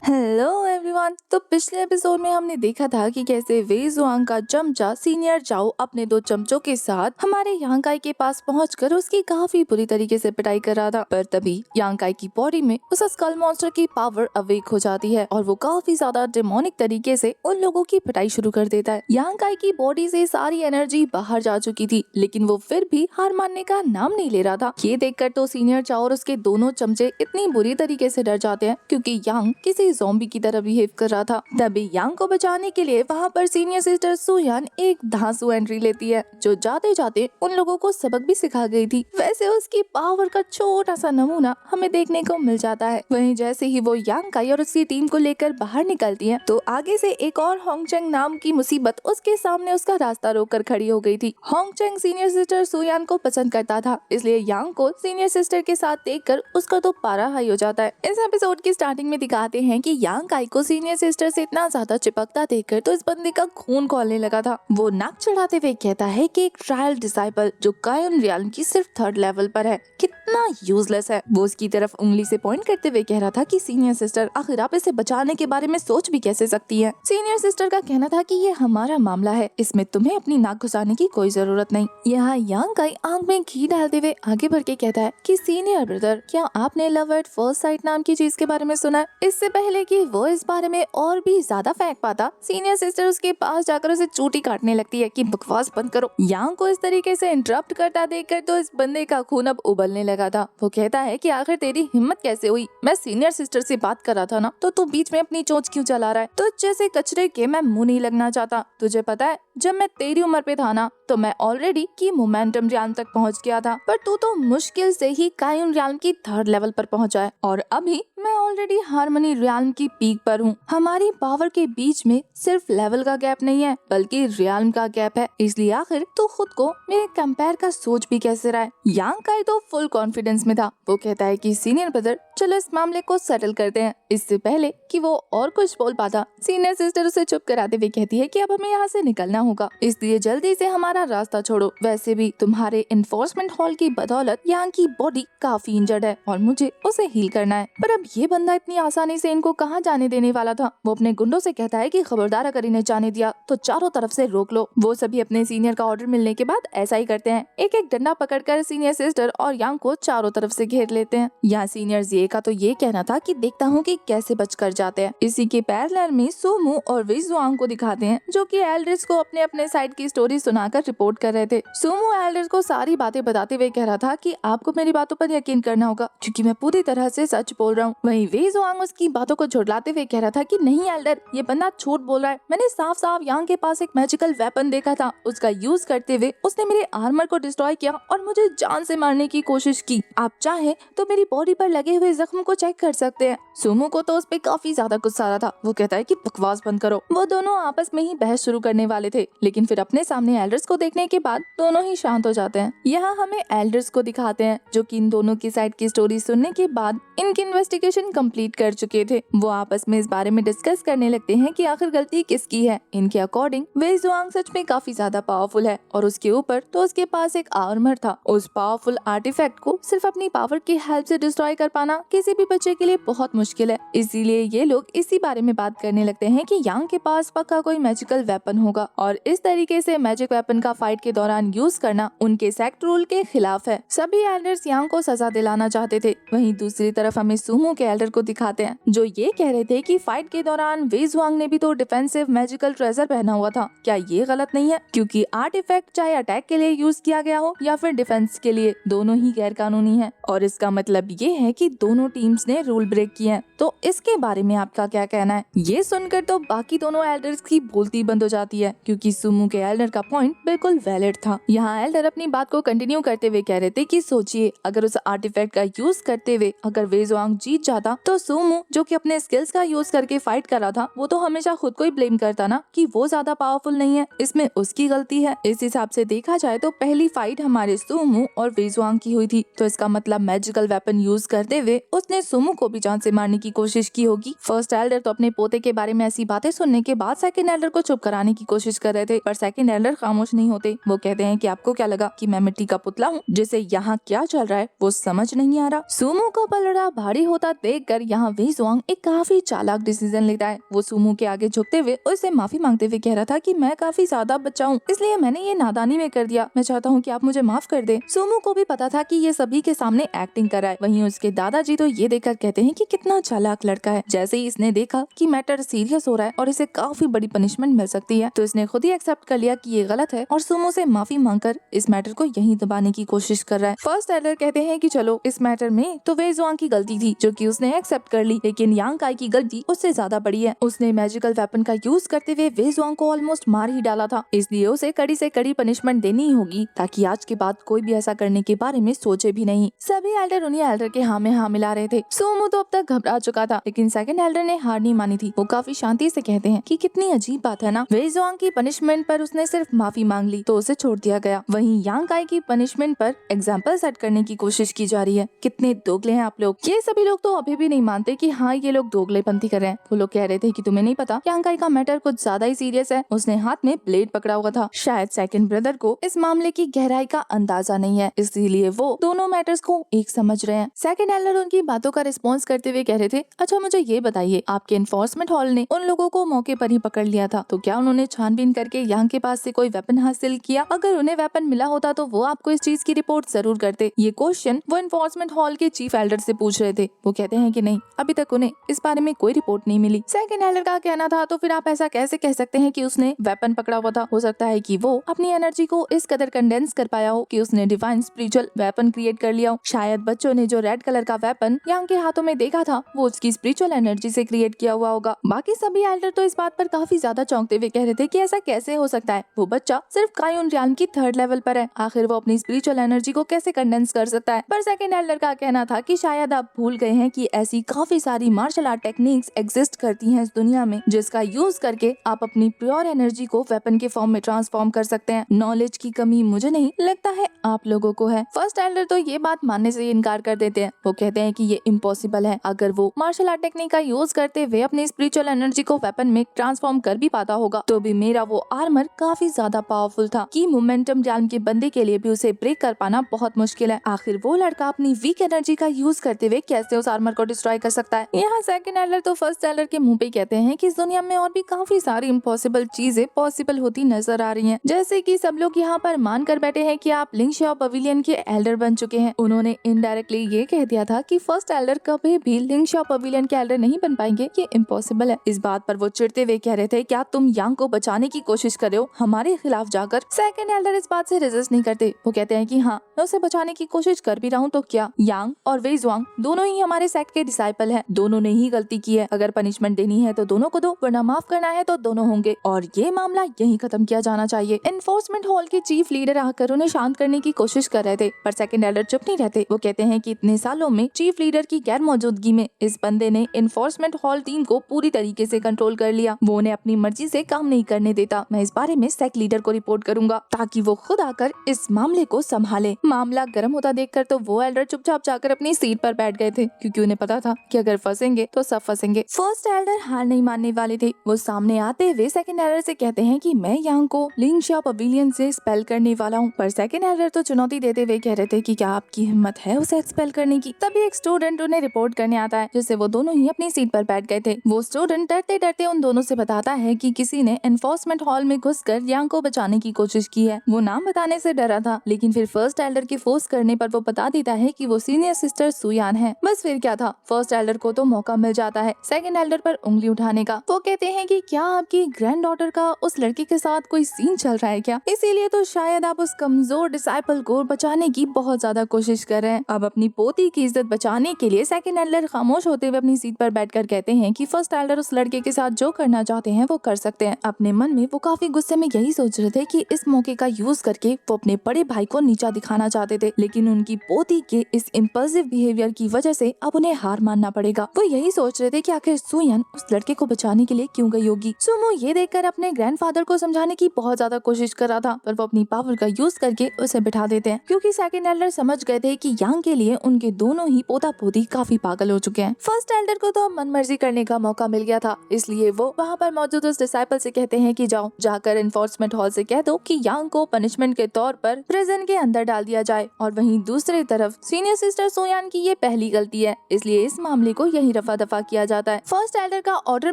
Hello everyone. तो पिछले episode में हमने देखा था कि कैसे वे जुआंग का चमचा सीनियर चाओ अपने दो चमचों के साथ हमारे यांकाई के पास पहुंचकर उसकी काफी बुरी तरीके से पिटाई कर रहा था। पर तभी यांकाई की बॉडी में उस स्कल मॉन्स्टर की पावर अवेक हो जाती है और वो काफी ज्यादा डेमोनिक तरीके से उन लोगों की पिटाई शुरू कर देता है। यांकाई की बॉडी से सारी एनर्जी बाहर जा चुकी थी, लेकिन वो फिर भी हार मानने का नाम नहीं ले रहा था। ये देखकर तो सीनियर चाओ और उसके दोनों चमचे इतनी बुरी तरीके से डर जाते हैं क्योंकि यांग किसी ज़ॉम्बी की तरह बिहेव कर रहा था। तभी यांग को बचाने के लिए वहाँ पर सीनियर सिस्टर सुयान एक धांसू एंट्री लेती है, जो जाते जाते उन लोगों को सबक भी सिखा गई थी। वैसे उसकी पावर का छोटा सा नमूना हमें देखने को मिल जाता है। वहीं जैसे ही वो यांकाई और उसकी टीम को लेकर बाहर निकलती है, तो आगे से एक और होंगचेंग नाम की मुसीबत उसके सामने उसका रास्ता रोककर खड़ी हो गई थी। होंगचेंग सीनियर सिस्टर सुयान को पसंद करता था, इसलिए यांग को सीनियर सिस्टर के साथ देखकर उसका तो पारा हाई हो जाता है। इस एपिसोड की स्टार्टिंग में दिखाते हैं कि यांकाई को सीनियर सिस्टर से इतना ज्यादा चिपकता देखकर तो इस बंदे का खून खौलने लगा था। वो नाक चढ़ाते हुए कहता है कि एक ट्रायल डिसाइपल जो कायन रियाल की सिर्फ 3rd लेवल पर है कितना यूजलेस है। वो उसकी तरफ उंगली से पॉइंट करते हुए कह रहा था कि सीनियर सिस्टर आखिर आप इसे बचाने के बारे में सोच भी कैसे सकती है। सीनियर सिस्टर का कहना था कि ये हमारा मामला है, इसमें तुम्हें अपनी नाक घुसाने की कोई जरूरत नहीं। यहाँ यांकाई आंख में घी डालते हुए आगे बढ़ के कहता है कि सीनियर ब्रदर, क्या आपने लव एट फर्स्ट साइट नाम की चीज के बारे में सुना है? इससे पहले कि वो इस बारे में और भी ज्यादा फेंक पाता, सीनियर सिस्टर उसके पास जाकर उसे चूटी काटने लगती है कि बकवास बंद करो। यांग को इस तरीके से इंटरप्ट करता देखकर तो इस बंदे का खून अब उबलने लगा था। वो कहता है कि आखिर तेरी हिम्मत कैसे हुई? मैं सीनियर सिस्टर से बात कर रहा था ना, तो तू बीच में अपनी चोंच क्यों चला रहा है? तो जैसे कचरे के मैं मुंह नहीं लगना चाहता। तुझे पता है जब मैं तेरी उम्र पे था ना, तो मैं ऑलरेडी की मोमेंटम रियाल तक पहुंच गया था, पर तू तो मुश्किल से ही कायन रियाल की 3rd लेवल पर पहुंचा है और अभी मैं ऑलरेडी हार्मनी रियाल की पीक पर हूँ। हमारी पावर के बीच में सिर्फ लेवल का गैप नहीं है, बल्कि रियाल का गैप है। इसलिए आखिर तू खुद को मेरे कंपेयर का सोच भी कैसे रहा है? यांकाई तो फुल कॉन्फिडेंस में था। वो कहता है कि सीनियर ब्रदर, चलो इस मामले को सेटल करते हैं। इससे पहले कि वो और कुछ बोल पाता, सीनियर सिस्टर उसे चुप कराते हुए कहती है कि अब हमें यहाँ से निकलना होगा, इसलिए जल्दी से हमारा रास्ता छोड़ो। वैसे भी तुम्हारे इन्फोर्समेंट हॉल की बदौलत यहाँ की बॉडी काफी इंजर्ड है और मुझे उसे हील करना है। पर अब ये बंदा इतनी आसानी से इनको कहाँ जाने देने वाला था। वो अपने गुंडों से कहता है कि खबरदार, अगर इन्हें जाने दिया तो चारों तरफ से रोक लो। वो सभी अपने सीनियर का ऑर्डर मिलने के बाद ऐसा ही करते हैं। एक एक डंडा पकड़कर सीनियर सिस्टर और यांग को चारों तरफ से घेर लेते हैं। यहाँ सीनियर जे का तो ये कहना था कि देखता हूँ कि कैसे बचकर जाते हैं। इसी के पैरेलल में सोमू और विजुआंग को दिखाते हैं, जो कि एल्ड्रिस को अपने अपने साइड की स्टोरी सुनाकर रिपोर्ट कर रहे थे। सोमू एल्ड्रिस को सारी बातें बताते हुए कह रहा था कि आपको मेरी बातों पर यकीन करना होगा, क्योंकि मैं पूरी तरह से सच बोल रहा हूँ। वहीं विजुआंग उसकी बातों को झुठलाते हुए कह रहा था कि नहीं एल्डर, ये बंदा झूठ बोल रहा है। मैंने साफ साफ यांग के पास एक मैजिकल वेपन देखा था। उसका यूज करते हुए उसने मेरे आर्मर को डिस्ट्रॉय किया और मुझे जान से मारने की कोशिश की। आप चाहे तो मेरी बॉडी पर लगे हुए जख्म को चेक कर सकते हैं। सोमू को तो उस पे काफी ज्यादा गुस्सा आ रहा था। वो कहता है कि बकवास बंद करो। वो दोनों आपस में ही बहस शुरू करने वाले थे, लेकिन फिर अपने सामने एल्डर्स को देखने के बाद दोनों ही शांत हो जाते हैं। यहाँ हमें एल्डर्स को दिखाते हैं, जो कि इन दोनों की साइड की स्टोरी सुनने के बाद इनकी इन्वेस्टिगेशन कंप्लीट कर चुके थे। वो आपस में इस बारे में डिस्कस करने लगते हैं कि आखिर गलती किसकी है। इनके अकॉर्डिंग वेजुआंग सच में काफी ज्यादा पावरफुल है और उसके ऊपर तो उसके पास एक आर्मर था। उस पावरफुल आर्टिफैक्ट को सिर्फ अपनी पावर की हेल्प से डिस्ट्रॉय कर पाना किसी भी बच्चे के लिए बहुत मुश्किल है। इसीलिए ये लोग इसी बारे में बात करने लगते हैं कि यांग के पास पक्का कोई मैजिकल वेपन होगा और इस तरीके से मैजिक वेपन का फाइट के दौरान यूज करना उनके सेक्ट रूल के खिलाफ है। सभी एल्डर्स यांग को सजा दिलाना चाहते थे। वहीं दूसरी तरफ हमें सुमो के एल्डर को दिखाते हैं, जो ये कह रहे थे कि फाइट के दौरान वेजुआंग ने भी तो डिफेंसिव मैजिकल ट्रेजर पहना हुआ था। क्या ये गलत नहीं है? क्योंकि आर्टिफैक्ट चाहे अटैक के लिए यूज किया गया हो या फिर डिफेंस के लिए, दोनों ही गैर कानूनी है और इसका मतलब ये है कि दोनों टीम्स ने रूल ब्रेक किए हैं। तो इसके बारे में आपका क्या कहना है? ये सुनकर तो बाकी दोनों एल्डर्स की बोलती बंद हो जाती है, क्योंकि सुमो के एल्डर का पॉइंट बिल्कुल वैलिड था। यहाँ एल्डर अपनी बात को कंटिन्यू करते हुए कह रहे थे कि सोचिए, अगर उस आर्टिफैक्ट का यूज करते हुए अगर वेजुआंग जीत जाता, तो सुमो जो कि अपने स्किल्स का यूज करके फाइट कर रहा था, वो तो हमेशा खुद को ही ब्लेम करता ना कि वो ज्यादा पावरफुल नहीं है, इसमें उसकी गलती है। इस हिसाब से देखा जाए तो पहली फाइट हमारे सुमो और वेजुआंग की हुई थी, तो इसका मतलब मैजिकल वेपन यूज करते हुए उसने सुमो को भी जान से मारने की कोशिश की होगी। फर्स्ट एल्डर तो अपने पोते के बारे में ऐसी बातें सुनने के बाद सेकंड एल्डर को चुप कराने की कोशिश कर रहे थे, पर सेकंड एल्डर खामोश नहीं होते। वो कहते हैं कि आपको क्या लगा कि मैं मिट्टी का पुतला हूँ जिसे यहाँ क्या चल रहा है वो समझ नहीं आ रहा। सुमो का पलड़ा भारी होता देखकर यहाँ वे जुआंग एक काफी चालाक डिसीजन लेता है। वो सुमो के आगे झुकते हुए उससे माफी मांगते हुए कह रहा था कि मैं काफी ज्यादा बच्चा हूँ, इसलिए मैंने ये नादानी में कर दिया। मैं चाहता हूँ कि आप मुझे माफ कर दे। सुमो को भी पता था कि ये सभी के सामने एक्टिंग कर रहा है। वहीं उसके दादाजी तो ये देखकर कहते हैं कि कितना चालाक लड़का है। जैसे ही इसने देखा कि मैटर सीरियस हो रहा है और इसे काफी बड़ी पनिशमेंट मिल सकती है, तो इसने खुद ही एक्सेप्ट कर लिया कि ये गलत है और सुमो से माफी मांगकर इस मैटर को यहीं दबाने की कोशिश कर रहा है। फर्स्ट एल्डर कहते हैं कि चलो इस मैटर में तो वे जुआंग की गलती थी जो कि उसने एक्सेप्ट कर ली, लेकिन यांग काई की गलती उससे ज्यादा बड़ी है। उसने मैजिकल वेपन का यूज करते हुए वे जुआंग को ऑलमोस्ट मार ही डाला था, इसलिए उसे कड़ी से कड़ी पनिशमेंट देनी ही होगी ताकि आज के बाद कोई भी ऐसा करने के बारे में सोचे भी नहीं। सभी एल्डर उन्हीं एल्डर के हाँ में हाँ मिला रहे थे। सुमो तो अब तक घबरा चुका था, लेकिन सेकंड एल्डर ने हार नहीं मानी थी। वो काफी शांति से कहते हैं कि कितनी अजीब बात है ना, वे जुआंग की पनिशमेंट पर उसने सिर्फ माफी मांग ली तो उसे छोड़ दिया गया। वहीं यांग काई की पनिशमेंट पर एग्जाम्पल सेट करने की कोशिश की जा रही है। कितने दोगले हैं आप लोग। ये सभी लोग तो अभी भी नहीं मानते कि हाँ ये लोग दोगलेपंथी कर रहे हैं। वो लोग कह रहे थे कि तुम्हें नहीं पता यांग काई का मैटर कुछ ज्यादा ही सीरियस है। उसने हाथ में ब्लेड पकड़ा हुआ था। शायद सेकंड ब्रदर को इस मामले की गहराई का अंदाजा नहीं है, इसीलिए वो दोनों मैटर्स को एक समझ रहे हैं। सेकंड एल्डर उनकी बातों का रिस्पॉन्स करते हुए कह रहे थे, अच्छा मुझे ये बताइए, आपके एनफोर्समेंट हॉल ने उन लोगों को मौके पर ही पकड़ लिया था, तो क्या उन्होंने छानबीन करके यांग के पास से कोई वेपन हासिल किया? अगर उन्हें वेपन मिला होता तो वो आपको इस चीज की रिपोर्ट जरूर करते। ये क्वेश्चन वो एनफोर्समेंट हॉल के चीफ एल्डर से पूछ रहे थे। वो कहते हैं कि नहीं, अभी तक उन्हें इस बारे में कोई रिपोर्ट नहीं मिली। सेकंड एल्डर का कहना था, तो फिर आप ऐसा कैसे कह सकते हैं कि उसने वेपन पकड़ा हुआ था? हो सकता है कि वो अपनी एनर्जी को इस कदर कंडेंस कर पाया हो कि उसने डिवाइन स्पिरिचुअल वेपन क्रिएट कर लिया हो। शायद बच्चों ने जो रेड कलर का वेपन यांग के हाथों में देखा था वो उसकी स्पिरिचुअल एनर्जी से क्रिएट किया हुआ होगा। बाकी सभी एल्डर तो इस बात पर काफी ज्यादा चौंकते हुए कह रहे थे कि ऐसा कैसे हो सकता है, वो बच्चा सिर्फ कायुन रियाल्म की 3rd लेवल पर है, आखिर वो अपनी स्पिरिचुअल एनर्जी को कैसे कंडेंस कर सकता है? पर सेकंड एल्डर का कहना था कि शायद आप भूल गए हैं कि ऐसी काफी सारी मार्शल आर्ट टेक्निक्स एग्जिस्ट करती हैं इस दुनिया में, जिसका यूज करके आप अपनी प्योर एनर्जी को वेपन के फॉर्म में ट्रांसफॉर्म कर सकते हैं। नॉलेज की कमी मुझे नहीं लगता है आप लोगों को है। फर्स्ट एल्डर तो ये बात मानने से इनकार कर देते हैं। वो कहते हैं कि ये इम्पॉसिबल है। अगर वो मार्शल आर्ट टेक्निक का यूज करते हुए अपनी स्पिरिचुअल एनर्जी को वेपन में ट्रांसफॉर्म कर भी पाता होगा तो भी मेरा वो आर्मर काफी ज्यादा पावरफुल था कि मोमेंटम रियाल्म के बंदे के लिए भी उसे ब्रेक कर पाना बहुत मुश्किल है। आखिर वो लड़का अपनी वीक एनर्जी का यूज करते हुए कैसे उस आर्मर को डिस्ट्रॉय कर सकता है? यहाँ सेकंड एल्डर तो फर्स्ट एल्डर के मुंह पे कहते हैं कि इस दुनिया में और भी काफी सारी इम्पॉसिबल चीजें पॉसिबल होती नजर आ रही हैं। जैसे कि सब लोग यहाँ पर मान कर बैठे हैं कि आप लिंगशियाओ पवेलियन के एल्डर बन चुके हैं। उन्होंने इनडायरेक्टली ये कह दिया था कि फर्स्ट एल्डर कभी भी लिंगशियाओ पवेलियन के एल्डर नहीं बन पाएंगे, ये इम्पॉसिबल है। इस बात पर वो चिढ़ते हुए कह रहे थे, क्या तुम यांग को बचाने की कोशिश कर रहे हो हमारे खिलाफ जाकर? सेकंड एल्डर इस बात से रेजिस्ट नहीं करते। वो कहते हैं कि हाँ, मैं उसे बचाने की कोशिश कर भी रहा हूँ तो क्या? यांग और वे जुआंग दोनों ही हमारे सेक्ट के डिसाइपल हैं। दोनों ने ही गलती की है। अगर पनिशमेंट देनी है तो दोनों को दो, वरना माफ करना है तो दोनों होंगे और ये मामला यहीं खत्म किया जाना चाहिए। एनफोर्समेंट हॉल के चीफ लीडर आकर उन्हें शांत करने की कोशिश कर रहे थे, पर सेकंड एल्डर चुप नहीं रहते। वो कहते हैं कि इतने सालों में चीफ लीडर की गैर मौजूदगी में इस बंदे ने एनफोर्समेंट हॉल टीम को पूरी तरीके से कंट्रोल कर लिया। वो उन्हें अपनी मर्जी से काम नहीं करने देता। मैं इस बारे में सेक्ट लीडर को रिपोर्ट करूंगा ताकि वो खुद आकर इस मामले को संभाले। मामला गर्म होता देखकर तो वो एल्डर चुपचाप जाकर अपनी सीट पर बैठ गए थे, क्योंकि उन्हें पता था कि अगर फंसेंगे तो सब फंसेंगे। फर्स्ट एल्डर हार नहीं मानने वाले थे। वो सामने आते हुए सेकंड एल्डर से कहते हैं कि मैं यांग को लिंगशियाओ पवेलियन से एक्सपेल करने वाला हूँ। पर सेकंड एल्डर तो चुनौती देते हुए कह रहे थे कि क्या आपकी हिम्मत है उसे एक्सपेल करने की? तभी एक स्टूडेंट उन्हें रिपोर्ट करने आता है, जिससे वो दोनों ही अपनी सीट पर बैठ गए थे। वो स्टूडेंट डरते डरते उन दोनों से बताता है कि किसी ने एनफोर्समेंट हॉल में घुसकर यांग को बचाने की कोशिश की है। वो नाम बताने से डरा था, लेकिन फिर फर्स्ट एल्डर के फोर्स करने पर वो बता देता है कि वो सीनियर सिस्टर सुयान है। बस फिर क्या था, फर्स्ट एल्डर को तो मौका मिल जाता है सेकंड एल्डर पर उंगली उठाने का। वो कहते हैं कि क्या आपकी ग्रैंड डॉटर का उस लड़के के साथ कोई सीन चल रहा है क्या? इसीलिए तो शायद आप उस कमजोर डिसाइपल को बचाने की बहुत ज्यादा कोशिश कर रहे हैं। अब अपनी पोती की इज्जत बचाने के लिए सेकंड एल्डर खामोश होते हुए अपनी सीट पर बैठकर कहते हैं कि फर्स्ट एल्डर उस लड़के के साथ जो करना चाहते हैं वो कर सकते हैं। अपने मन में वो काफी गुस्से में यही सोच रहे थे कि इस मौके का यूज करके वो अपने बड़े भाई को नीचा दिखाना चाहते थे, लेकिन उनकी पोती के इस इम्पल्सिव बिहेवियर की वजह से अब उन्हें हार मानना पड़ेगा। वो यही सोच रहे थे कि आखिर सुयान उस लड़के को बचाने के लिए क्यों गई होगी। सुमो ये देखकर अपने ग्रैंडफादर को समझाने की बहुत ज्यादा कोशिश कर रहा था, पर वो अपनी पावर का यूज करके उसे बिठा देते हैं, क्योंकि सेकंड एल्डर समझ गए थे कि यांग के लिए उनके दोनों ही पोता पोती काफी पागल हो चुके हैं। फर्स्ट एल्डर को तो मन मर्जी करने का मौका मिल गया था, इसलिए वो वहाँ पर मौजूद उस डिसाइपल से कहते हैं कि जाओ जाओ, जाकर एनफोर्समेंट हॉल से कह दो कि यांग को पनिशमेंट के तौर पर प्रिजन के अंदर डाल दिया जाए। और वहीं दूसरी तरफ सीनियर सिस्टर सोयान की ये पहली गलती है, इसलिए इस मामले को यही रफा दफा किया जाता है। फर्स्ट एल्डर का ऑर्डर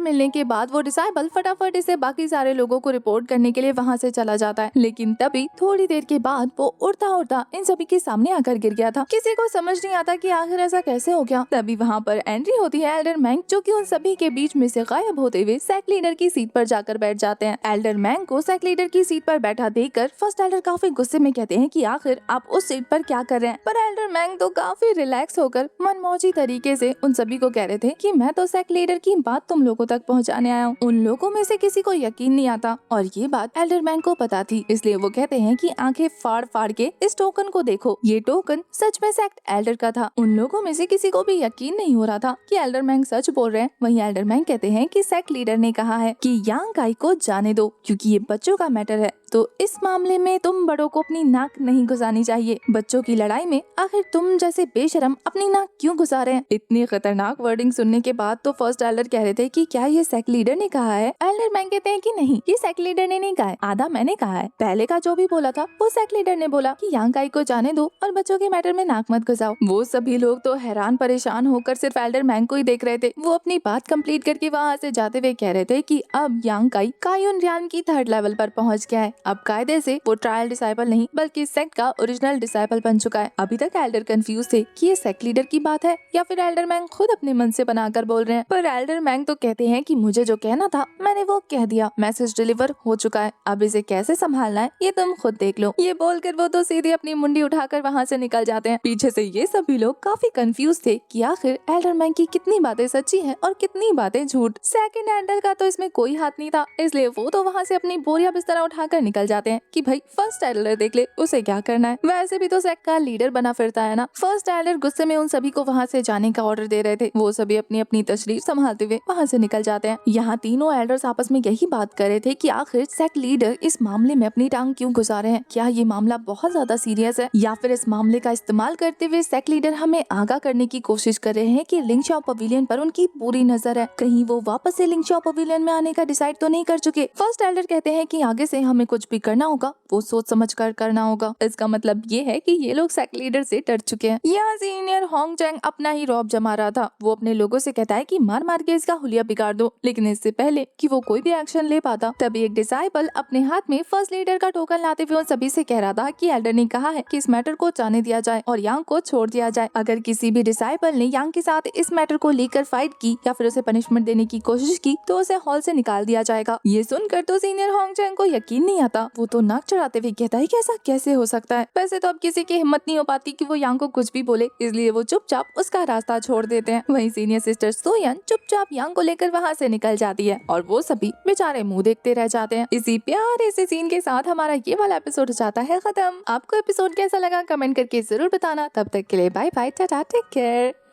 मिलने के बाद वो डिसाइबल फटाफट इसे बाकी सारे लोगों को रिपोर्ट करने के लिए वहाँ से चला जाता है, लेकिन तभी थोड़ी देर के बाद वो उड़ता उड़ता इन सभी के सामने आकर गिर गया था। किसी को समझ नहीं आता कि आखिर ऐसा कैसे हो गया। तभी वहाँ पर एंट्री होती है एल्डर मैंग, जो कि उन सभी के बीच में से गायब होते हुए सेक्ट लीडर की सीट पर जाकर बैठ जाते हैं। एल्डर मैंग को सेक्ट लीडर की सीट पर बैठा देखकर फर्स्ट एल्डर काफी गुस्से में कहते हैं कि आखिर आप उस सीट पर क्या कर रहे हैं। पर एल्डर मैंग तो काफी रिलैक्स होकर मनमौजी तरीके से उन सभी को कह रहे थे कि मैं तो सेक्ट लीडर की बात तुम लोगों तक पहुंचाने आया हूँ। उन लोगों में से किसी को यकीन नहीं आता और ये बात एल्डर मैंग को पता थी, इसलिए वो कहते हैं कि आंखें फाड़ फाड़ के इस टोकन को देखो। ये टोकन सच में सेक्ट एल्डर का था। उन लोगों में से किसी को भी यकीन नहीं हो रहा था कि एल्डर मैंग सच बोल रहे हैं। वहीं एल्डर मैंग कहते हैं कि सेक्ट लीडर ने कहा है कि यांग काई को जाने दो, क्योंकि ये बच्चों का मैटर है, तो इस मामले में तुम बड़ों को अपनी नाक नहीं घुसानी चाहिए। बच्चों की लड़ाई में आखिर तुम जैसे बेशरम अपनी नाक क्यों घुसा रहे हैं। इतनी खतरनाक वर्डिंग सुनने के बाद तो फर्स्ट एल्डर कह रहे थे कि क्या ये सेक्ट लीडर ने कहा है। एल्डर मैंग कहते हैं कि नहीं, ये सेक्ट लीडर ने नहीं कहा है, आधा मैंने कहा है। पहले का जो भी बोला था वो सेक्ट लीडर ने बोला कि यांग काई को जाने दो और बच्चों के मैटर में नाक मत घुसाओ। वो सभी लोग तो हैरान परेशान होकर सिर्फ एल्डर मैंग को ही देख रहे थे। वो अपनी बात कंप्लीट करके वहाँ से जाते हुए कह रहे थे कि अब यांग काई कायुन रियान की 3rd लेवल पर पहुँच गया है। अब कायदे से वो ट्रायल डिसाइपल नहीं बल्कि सेक्ट का ओरिजिनल डिसाइपल बन चुका है। अभी तक एल्डर कंफ्यूज थे कि ये सेक्ट लीडर की बात है या फिर एल्डर मैंग खुद अपने मन से बनाकर बोल रहे हैं। पर एल्डर मैंग तो कहते हैं कि मुझे जो कहना था मैंने वो कह दिया, मैसेज डिलीवर हो चुका है, अब इसे कैसे संभालना है ये तुम खुद देख लो। ये बोलकर वो तो सीधे अपनी मुंडी उठाकर वहाँ से निकल जाते हैं। पीछे से ये सभी लोग काफी कंफ्यूज थे कि आखिर एल्डर मैंग की कितनी बातें सच्ची हैं और कितनी बातें झूठ। सेकंड एल्डर का तो इसमें कोई हाथ नहीं था, इसलिए वो तो वहाँ से अपनी बोरिया बिस्तरा उठाकर निकल जाते हैं कि भाई फर्स्ट एल्डर देख ले उसे क्या करना है। वैसे भी तो सेक्ट का लीडर बना फिरता है ना। फर्स्ट एल्डर गुस्से में उन सभी को वहाँ से जाने का ऑर्डर दे रहे थे। वो सभी अपनी अपनी तशरीफ संभालते हुए वहाँ से निकल जाते हैं। यहाँ तीनों एल्डर्स आपस में यही बात कर रहे थे कि आखिर सेक्ट लीडर इस मामले में अपनी टांग क्यों घुसा रहे हैं। क्या ये मामला बहुत ज्यादा सीरियस है या फिर इस मामले का इस्तेमाल करते हुए सेक्ट लीडर हमें आगाह करने की कोशिश कर रहे हैं कि लिंगशाओ पवेलियन पर उनकी पूरी नजर है। कहीं वो वापस से लिंगशाओ पवेलियन में आने का डिसाइड तो नहीं कर चुके। फर्स्ट एल्डर कहते हैं कि आगे से हमें कुछ भी करना होगा वो सोच समझ कर करना होगा। इसका मतलब ये है कि ये लोग सेक्ट लीडर से डर चुके हैं। यहाँ सीनियर होंग चैंग अपना ही रौब जमा रहा था। वो अपने लोगों से कहता है कि मार मार के इसका हुलिया बिगाड़ दो, लेकिन इससे पहले कि वो कोई भी एक्शन ले पाता तभी एक डिसाइपल अपने हाथ में फर्स्ट लीडर का टोकन लाते हुए उन सभी से कह रहा था कि एल्डर ने कहा है कि इस मैटर को जाने दिया जाए और यांग को छोड़ दिया जाए। अगर किसी भी डिसाइपल ने यांग के साथ इस मैटर को लेकर फाइट की या फिर उसे पनिशमेंट देने की कोशिश की तो उसे हॉल से निकाल दिया जाएगा। ये सुनकर तो सीनियर होंग चैंग को यकीन नहीं आता। वो तो नाक चढ़ाते हुए कहता है कि ऐसा कैसे हो सकता है। वैसे तो अब किसी की हिम्मत नहीं हो पाती कि वो यांग को कुछ भी बोले, इसलिए वो चुपचाप उसका रास्ता छोड़ देते हैं। वहीं सीनियर सिस्टर सोयन चुपचाप यांग को लेकर वहाँ से निकल जाती है और वो सभी बेचारे मुंह देखते रह जाते हैं। इसी प्यारे से सीन के साथ हमारा ये वाला एपिसोड जाता है खत्म। आपको एपिसोड कैसा लगा कमेंट करके जरूर बताना। तब तक के लिए bye bye, tata, take care.